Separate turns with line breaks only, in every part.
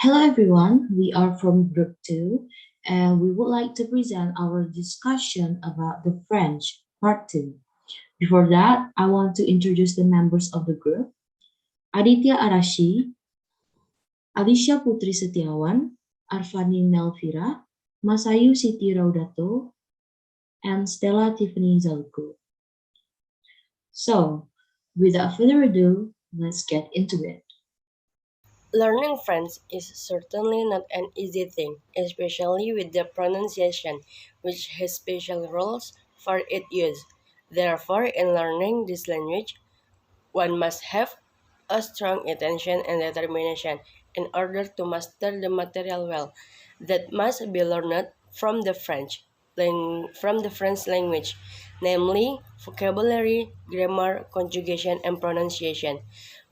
Hello everyone, we are from Group 2 and we would like to present our discussion about the French Part 2. Before that, I want to introduce the members of the group. Adithya Arasyi, Alisha Putri Setiawan, Arfani Melfira, Masayu Siti Raudhatul, and Stella Tiffany Zaluchu. So, without further ado, let's get into it.
Learning French is certainly not an easy thing, especially with the pronunciation, which has special rules for its use. Therefore, in learning this language, one must have a strong attention and determination in order to master the material well. That must be learned from the French language, namely vocabulary, grammar, conjugation, and pronunciation.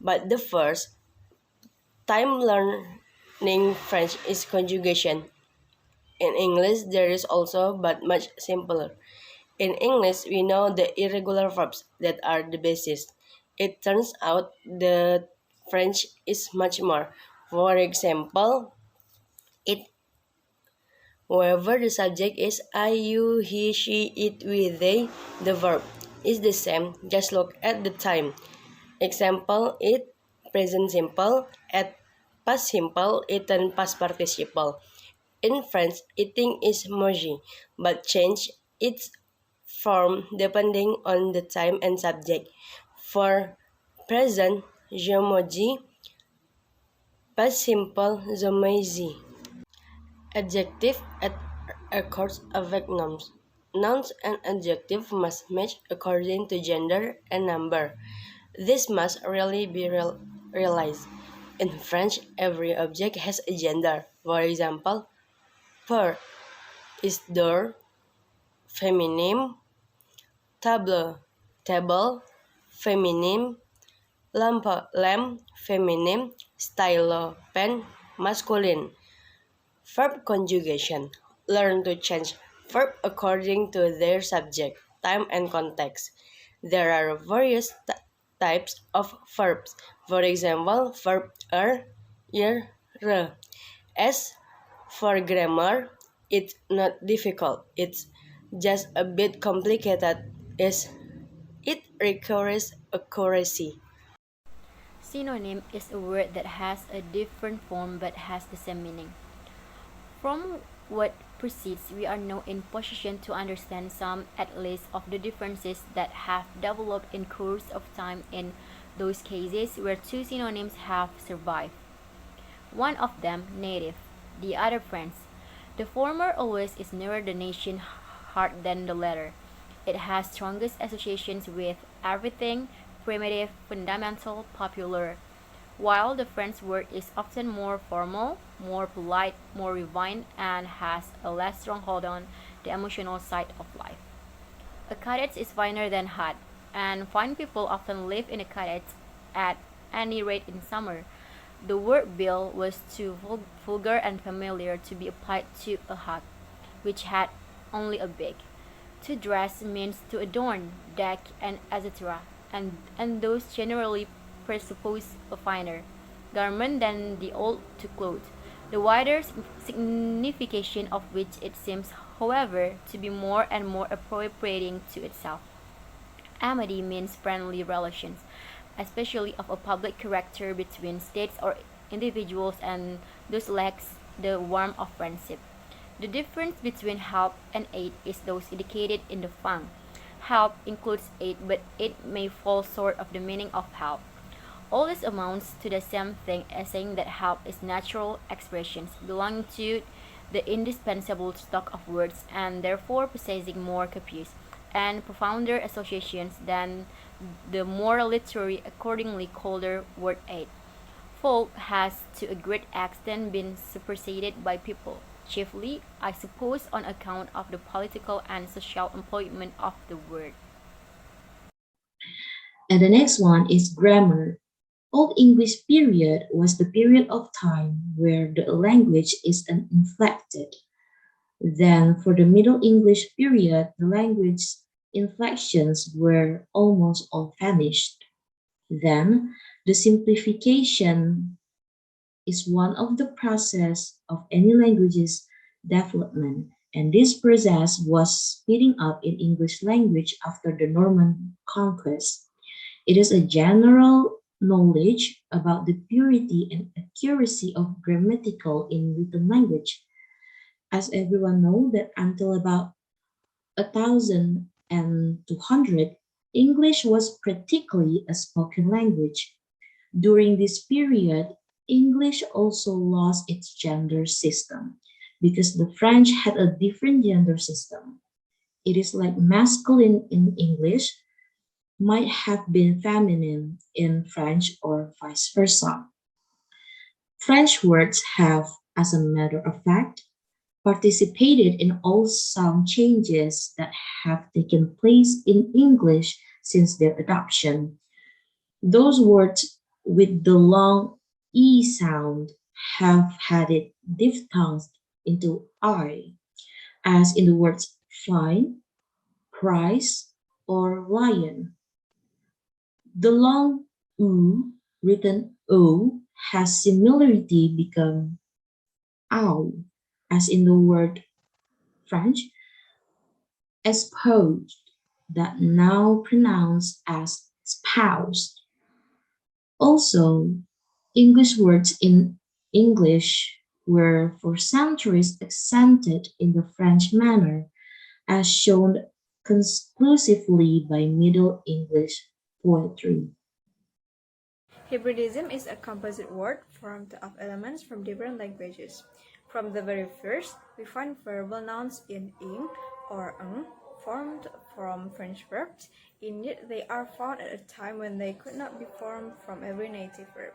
But the first time learning French is conjugation. In English, there is also, but much simpler. In English, we know the irregular verbs that are the basis. It turns out the French is much more. For example, it wherever the subject is I, you, he, she, it, we, they, the verb is the same. Just look at the time. Example, it, present simple, at past simple, eaten past participle. In French, eating is manger, but change its form depending on the time and subject. For present, je mange, past simple, je mange. Adjective accords avec nouns. Nouns and adjective must match according to gender and number. This must really be realized. In French, every object has a gender. For example, per is door, feminine, table, table, feminine, lamp, feminine, stylo, pen, masculine. Verb conjugation. Learn to change verb according to their subject, time, and context. There are various types of verbs. For example, verb ir, re. As for grammar, it's not difficult. It's just a bit complicated. It requires accuracy.
Synonym is a word that has a different form but has the same meaning. From what precedes, we are now in position to understand some, at least, of the differences that have developed in course of time in those cases where two synonyms have survived. One of them native, the other French. The former always is nearer the nation heart than the latter. It has strongest associations with everything primitive, fundamental, popular, while the French word is often more formal, more polite, more refined, and has a less strong hold on the emotional side of life. A cottage is finer than hut, and fine people often live in a cottage at any rate in summer. The word bill was too vulgar and familiar to be applied to a hut, which had only a beak. To dress means to adorn, deck, and etc., and those generally presuppose a finer garment than the old to clothe, the wider signification of which it seems, however, to be more and more appropriating to itself. Amity means friendly relations, especially of a public character between states or individuals, and thus lacks the warmth of friendship. The difference between help and aid is those indicated in the fang. Help includes aid, but it may fall short of the meaning of help. All this amounts to the same thing as saying that help is natural expressions belonging to the indispensable stock of words and therefore possessing more copious and profounder associations than the more literary accordingly colder word aid. Folk has to a great extent been superseded by people, chiefly, I suppose, on account of the political and social employment of the word.
And the next one is grammar. Old English period was the period of time where the language is inflected. Then, for the Middle English period, the language inflections were almost all vanished. Then, the simplification is one of the process of any language's development, and this process was speeding up in English language after the Norman conquest. It is a general knowledge about the purity and accuracy of grammatical in written language. As everyone knows that until about 1200, English was practically a spoken language. During this period, English also lost its gender system because the French had a different gender system. It is like masculine in English might have been feminine in French or vice versa. French words have, as a matter of fact, participated in all sound changes that have taken place in English since their adoption. Those words with the long E sound have had it diphthonged into I, as in the words fine, price, or lion. The long U, written O, has similarly become ow, as in the word French, espoused, that now pronounced as spouse. Also, English words in English were for centuries accented in the French manner, as shown conclusively by Middle English poetry.
Hybridism is a composite word formed of elements from different languages. From the very first, we find verbal nouns in ing or ng, formed from French verbs. Indeed, they are found at a time when they could not be formed from every native verb.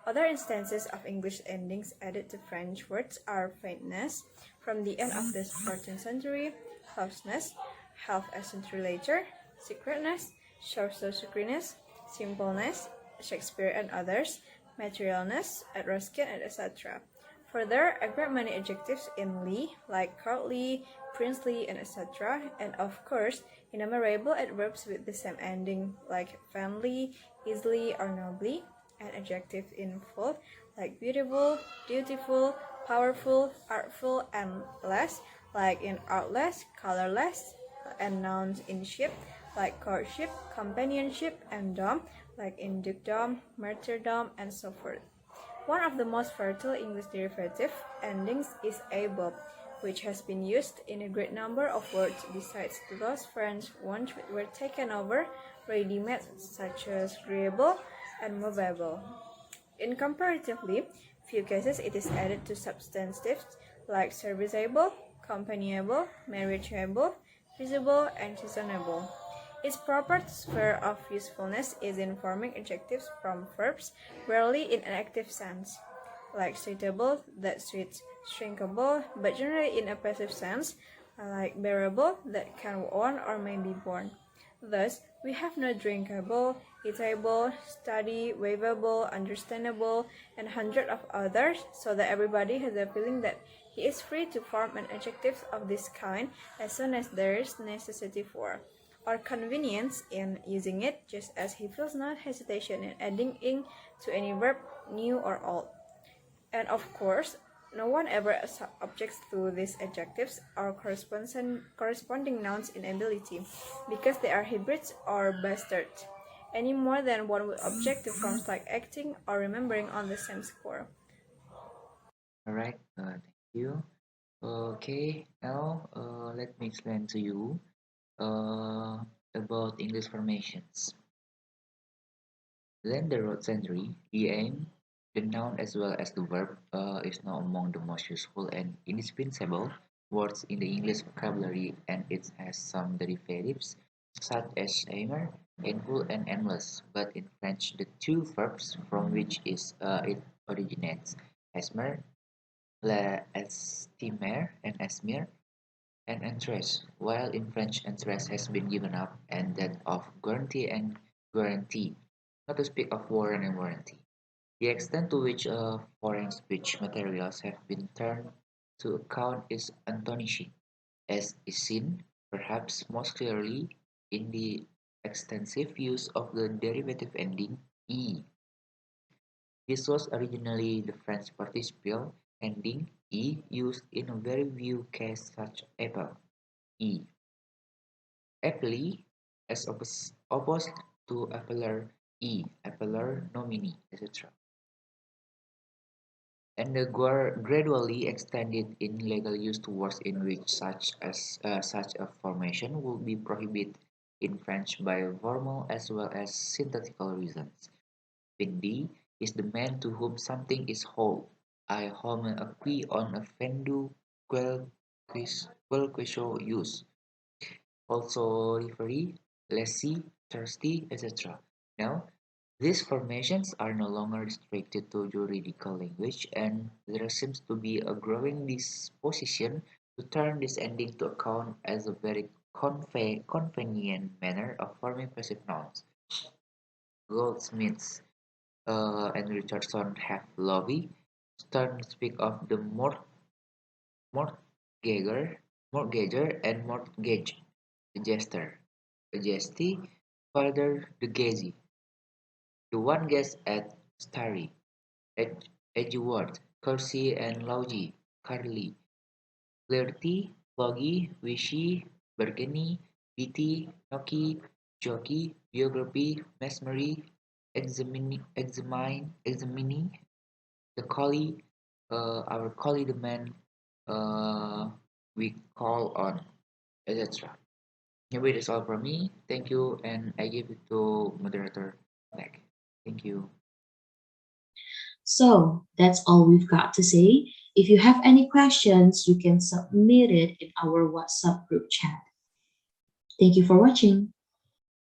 Other instances of English endings added to French words are faintness, from the end of the 14th century, closeness, half a century later, secretness, short-circuitness, simpleness, Shakespeare and others, materialness, at Ruskin, and etc. Further, I grab many adjectives in Lee, like courtly, princely, and etc., and of course, innumerable adverbs with the same ending, like family, easily, or nobly, and adjective in full, like beautiful, dutiful, powerful, artful, and less, like in artless, colorless, and nouns in ship, like courtship, companionship, and dom, like in dukedom, martyrdom, and so forth. One of the most fertile English derivative endings is able, which has been used in a great number of words besides those French ones which were taken over ready-made, such as agreeable and movable. In comparatively few cases, it is added to substantives like serviceable, companionable, marriageable, feasible, and seasonable. Its proper sphere of usefulness is in forming adjectives from verbs, rarely in an active sense, like suitable, that suits, shrinkable, but generally in a passive sense, like bearable, that can warn or may be borne. Thus, we have no drinkable, eatable, study, waivable, understandable, and hundred of others, so that everybody has a feeling that he is free to form an adjective of this kind as soon as there is necessity for, or convenience in using it, just as he feels no hesitation in adding ing to any verb, new or old. And of course, no one ever objects to these adjectives or corresponding nouns in ability, because they are hybrids or bastards, any more than one would object to forms like acting or remembering on the same score.
All right, thank you. Okay, now let me explain to you uh, about English formations. Then the root century, the aim, the noun as well as the verb is now among the most useful and indispensable words in the English vocabulary, and it has some derivatives such as aimer, aimful, and aimless. But in French, the two verbs from which it originates, esmer, la estimer, and esmir, and interest, while in French interest has been given up, and that of guarantee and guarantee, not to speak of warrant and warranty. The extent to which foreign speech materials have been turned to account is astonishing, as is seen, perhaps most clearly, in the extensive use of the derivative ending "e". This was originally the French participle ending "e" used in a very few cases such apple, "e", "apply", as opposed to "appeller", "e", "appeller nomini", etc., and gradually extended in legal use to words in which such a formation would be prohibited in French by formal as well as syntactical reasons. Vindi is the man to whom something is whole. I home acquis on a fendu quel use. Also referee, lessee, thirsty, etc. Now, these formations are no longer restricted to juridical language, and there seems to be a growing disposition to turn this ending to account as a very convenient manner of forming passive nouns. Goldsmiths and Richardson have lobby. Stern speak of the mortgager, mortgager and mortgage, the jester, the jesty, further the gazy, the one guest at Starry, Edgeworth, Kersey and Logie, Carly, Flirty, Foggy, Wishy, Burgundy, Beatty, Noki, Jockey, Biography, Mesmery, Examine, the collie, our collie, the man we call on, etc. Maybe that's all from me. Thank you, and I give it to moderator back. Thank you.
So that's all we've got to say. If you have any questions, you can submit it in our WhatsApp group chat. Thank you for watching.